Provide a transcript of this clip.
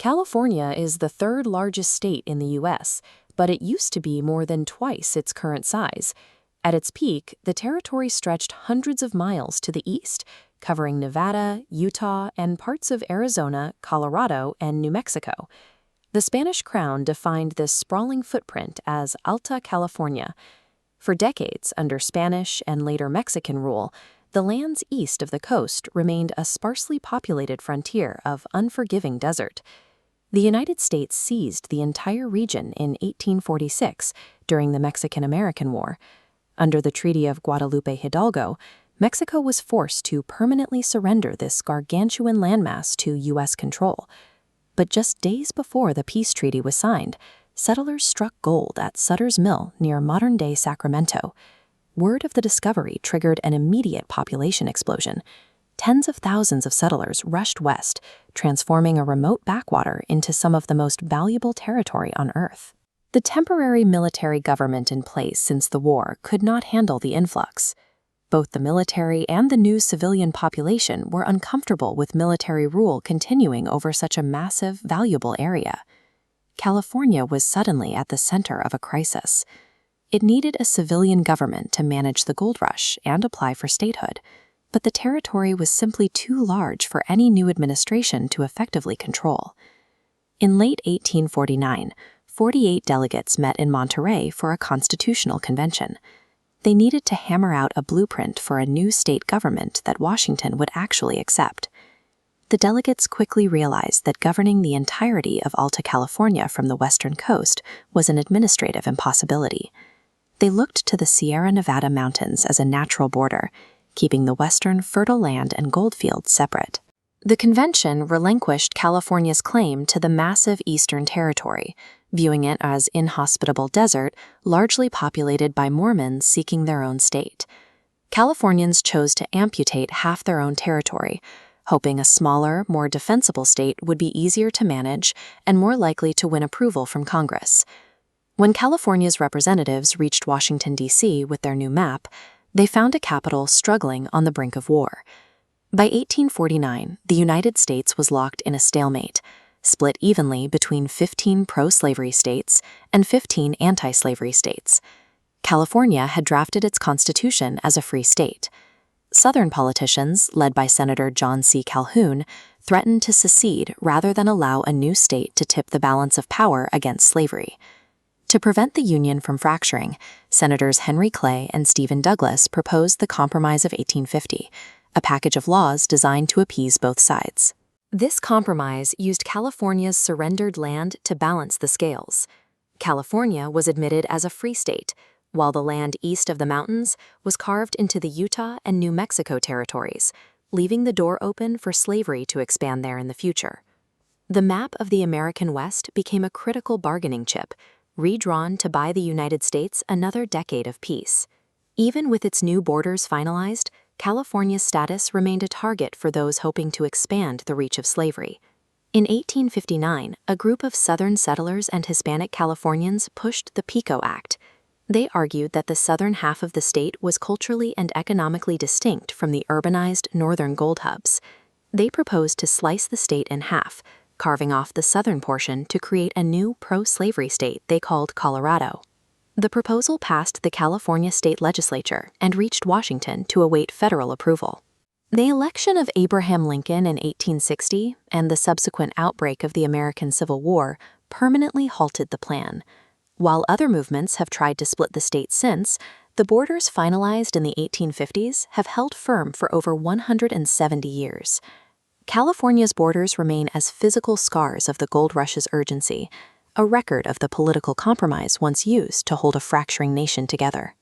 California is the third largest state in the U.S., but it used to be more than twice its current size. At its peak, the territory stretched hundreds of miles to the east, covering Nevada, Utah, and parts of Arizona, Colorado, and New Mexico. The Spanish crown defined this sprawling footprint as Alta California. For decades, under Spanish and later Mexican rule, the lands east of the coast remained a sparsely populated frontier of unforgiving desert. The United States seized the entire region in 1846 during the Mexican-American War. Under the Treaty of Guadalupe Hidalgo, Mexico was forced to permanently surrender this gargantuan landmass to U.S. control. But just days before the peace treaty was signed, settlers struck gold at Sutter's Mill near modern-day Sacramento. Word of the discovery triggered an immediate population explosion. Tens of thousands of settlers rushed west, transforming a remote backwater into some of the most valuable territory on Earth. The temporary military government in place since the war could not handle the influx. Both the military and the new civilian population were uncomfortable with military rule continuing over such a massive, valuable area. California was suddenly at the center of a crisis. It needed a civilian government to manage the gold rush and apply for statehood, but the territory was simply too large for any new administration to effectively control. In late 1849, 48 delegates met in Monterey for a constitutional convention. They needed to hammer out a blueprint for a new state government that Washington would actually accept. The delegates quickly realized that governing the entirety of Alta California from the western coast was an administrative impossibility. They looked to the Sierra Nevada mountains as a natural border, keeping the western fertile land and goldfields separate. The convention relinquished California's claim to the massive eastern territory, viewing it as inhospitable desert, largely populated by Mormons seeking their own state. Californians chose to amputate half their own territory, hoping a smaller, more defensible state would be easier to manage and more likely to win approval from Congress. When California's representatives reached Washington, D.C. with their new map, they found a capital struggling on the brink of war. By 1849, the United States was locked in a stalemate, split evenly between 15 pro-slavery states and 15 anti-slavery states. California had drafted its constitution as a free state. Southern politicians, led by Senator John C. Calhoun, threatened to secede rather than allow a new state to tip the balance of power against slavery. To prevent the Union from fracturing, Senators Henry Clay and Stephen Douglas proposed the Compromise of 1850, a package of laws designed to appease both sides. This compromise used California's surrendered land to balance the scales. California was admitted as a free state, while the land east of the mountains was carved into the Utah and New Mexico territories, leaving the door open for slavery to expand there in the future. The map of the American West became a critical bargaining chip, redrawn to buy the United States another decade of peace. Even with its new borders finalized, California's status remained a target for those hoping to expand the reach of slavery. In 1859, a group of Southern settlers and Hispanic Californians pushed the PICO Act. They argued that the southern half of the state was culturally and economically distinct from the urbanized northern gold hubs. They proposed to slice the state in half, carving off the southern portion to create a new pro-slavery state they called Colorado. The proposal passed the California state legislature and reached Washington to await federal approval. The election of Abraham Lincoln in 1860 and the subsequent outbreak of the American Civil War permanently halted the plan. While other movements have tried to split the state since, the borders finalized in the 1850s have held firm for over 170 years. California's borders remain as physical scars of the gold rush's urgency, a record of the political compromise once used to hold a fracturing nation together.